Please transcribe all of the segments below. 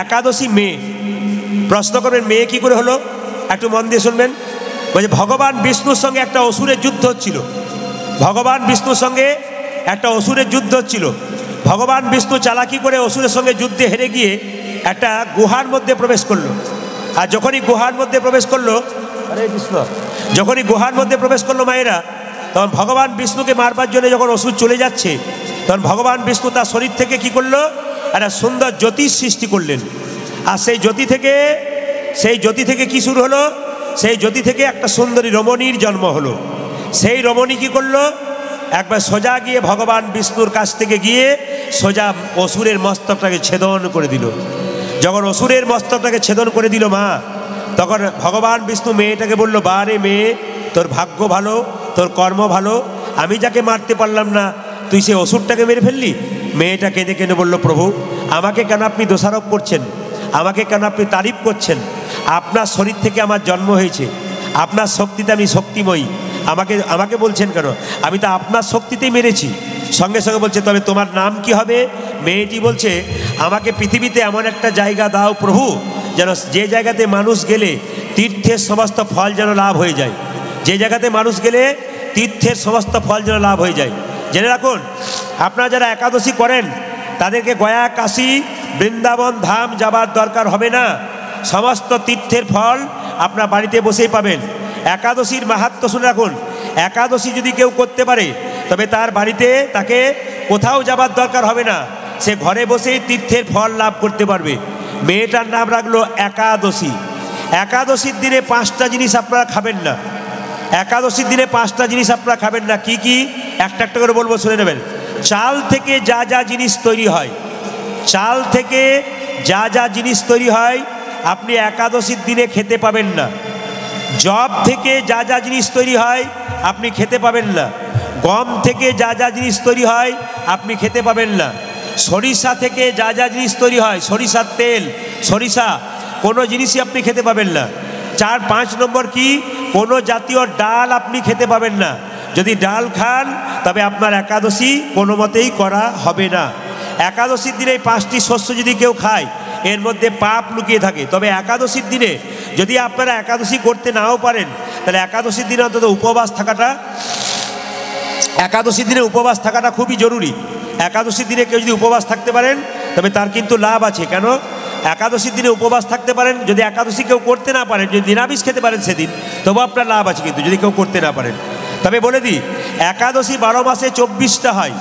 একাদশী মেয়ে। প্রশ্ন করবেন মেয়ে কি করে হলো? একটু মন দিয়ে শুনবেন। বলছে ভগবান বিষ্ণুর সঙ্গে একটা অসুরের যুদ্ধ হচ্ছিল। ভগবান বিষ্ণুর সঙ্গে একটা অসুরের যুদ্ধ হচ্ছিল। ভগবান বিষ্ণু চালাকি করে অসুরের সঙ্গে যুদ্ধে হেরে গিয়ে একটা গুহার মধ্যে প্রবেশ করলো। আর যখনই গুহার মধ্যে প্রবেশ করলো, আরে বিষ্ণু, যখনই গুহার মধ্যে প্রবেশ করলো মায়েরা, তখন ভগবান বিষ্ণুকে মারবার জন্য যখন অসুর চলে যাচ্ছে, তখন ভগবান বিষ্ণু তার শরীর থেকে কি করলো? একটা সুন্দর জ্যোতির সৃষ্টি করলেন। আর সেই জ্যোতি থেকে কি শুরু হলো? সেই জ্যোতি থেকে একটা সুন্দরী রমণীর জন্ম হলো। সেই রমণী কি করলো? একবার সোজা গিয়ে ভগবান বিষ্ণুর কাছ থেকে গিয়ে সোজা অসুরের মস্তকটাকে ছেদন করে দিল। যখন অসুরের মস্তকটাকে ছেদন করে দিল মা, তখন ভগবান বিষ্ণু মেয়েটাকে বলল, বারে মেয়ে, তোর ভাগ্য ভালো, তোর কর্ম ভালো, আমি যাকে মারতে পারলাম না তুই সে অসুরটাকে মেরে ফেললি। মেয়েটা কেঁদে কেঁদে বলল, প্রভু আমাকে কেন আপনি দোষারোপ করছেন? আমাকে কেন আপনি তারিফ করছেন? আপনার শরীর থেকে আমার জন্ম হয়েছে, আপনার শক্তিতে আমি শক্তিময়ী, আমাকে বলছেন কেন? আমি তো আপনার শক্তিতেই মেরেছি। সঙ্গে সঙ্গে বলছে, তবে তোমার নাম কি হবে? মেয়েটি বলছে, আমাকে পৃথিবীতে এমন একটা জায়গা দাও প্রভু, যেন যে জায়গাতে মানুষ গেলে তীর্থের সমস্ত ফল যেন লাভ হয়ে যায়। যে জায়গাতে মানুষ গেলে তীর্থের সমস্ত ফল যেন লাভ হয়ে যায়। জেনে রাখুন, আপনারা যারা একাদশী করেন তাদেরকে গয়া, কাশী, বৃন্দাবন ধাম যাবার দরকার হবে না। সমস্ত তীর্থের ফল আপনার বাড়িতে বসেই পাবেন। একাদশীর মাহাত্ম্য শুনে রাখুন। একাদশী যদি কেউ করতে পারে, তবে তার বাড়িতে তাকে কোথাও যাবার দরকার হবে না, সে ঘরে বসেই তীর্থের ফল লাভ করতে পারবে। মেয়েটার নাম রাখলো একাদশী। একাদশীর দিনে 5টা জিনিস আপনারা খাবেন না। একাদশীর দিনে 5টা জিনিস আপনারা খাবেন না। কি কি? একটা একটা করে বলবো, শুনে নেবেন। চাল থেকে যা যা জিনিস তৈরি হয়, চাল থেকে যা যা জিনিস তৈরি হয় আপনি একাদশীর দিনে খেতে পাবেন না। জব থেকে যা যা জিনিস তৈরি হয় আপনি খেতে পাবেন না। গম থেকে যা যা জিনিস তৈরি হয় আপনি খেতে পাবেন না। সরিষা থেকে যা যা জিনিস তৈরি হয়, সরিষার তেল, সরিষা, কোনো জিনিসই আপনি খেতে পাবেন না। 4-5 নম্বর কি? কোনো জাতীয় ডাল আপনি খেতে পাবেন না। যদি ডাল খান তবে আপনার একাদশী কোনো মতেই করা হবে না। একাদশীর দিনে 5টি শস্য যদি কেউ খায়, এর মধ্যে পাপ লুকিয়ে থাকে। তবে একাদশীর দিনে যদি আপনারা একাদশী করতে নাও পারেন, তাহলে একাদশীর দিনে অন্তত একাদশীর দিনে উপবাস থাকাটা খুবই জরুরি। একাদশীর দিনে কেউ যদি উপবাস থাকতে পারেন তবে তার কিন্তু লাভ আছে। কেন? একাদশীর দিনে উপবাস থাকতে পারেন। যদি একাদশী কেউ করতে না পারেন, যদি নিরামিষ খেতে পারেন সেদিন, তবু আপনার লাভ আছে। কিন্তু যদি কেউ করতে না পারেন, তবে বলে দিই, একাদশী 12 মাসে 24টা হয়।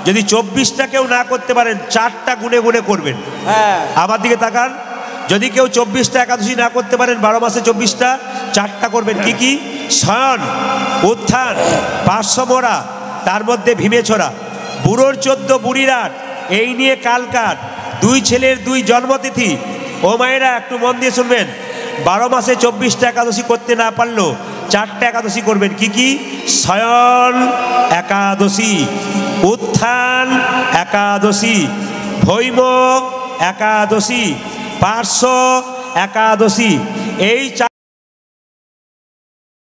যদি 24টা কেউ না করতে পারেন, 4টা গুনে গুনে করবেন। আমার দিকে তাকান। যদি কেউ 24টা একাদশী না করতে পারেন 12 মাসে 24টা, 4টা করবেন। কি কি? শয়ন, উত্থান, পার্শ্বমরা, তার মধ্যে ভীমেছড়া, বুড়োর 14 বুড়ির 8, এই নিয়ে কালকাট, 2 ছেলের 2 জন্মতিথি। ও মায়েরা একটু মন দিয়ে শুনবেন। 12 মাসে 24টা একাদশী করতে না পারলেও 4টা একাদশী করবেন। কি কি? শয়ন একাদশী, উত্থান একাদশী, ভৈম একাদশী, পার্শ্ব একাদশী। এই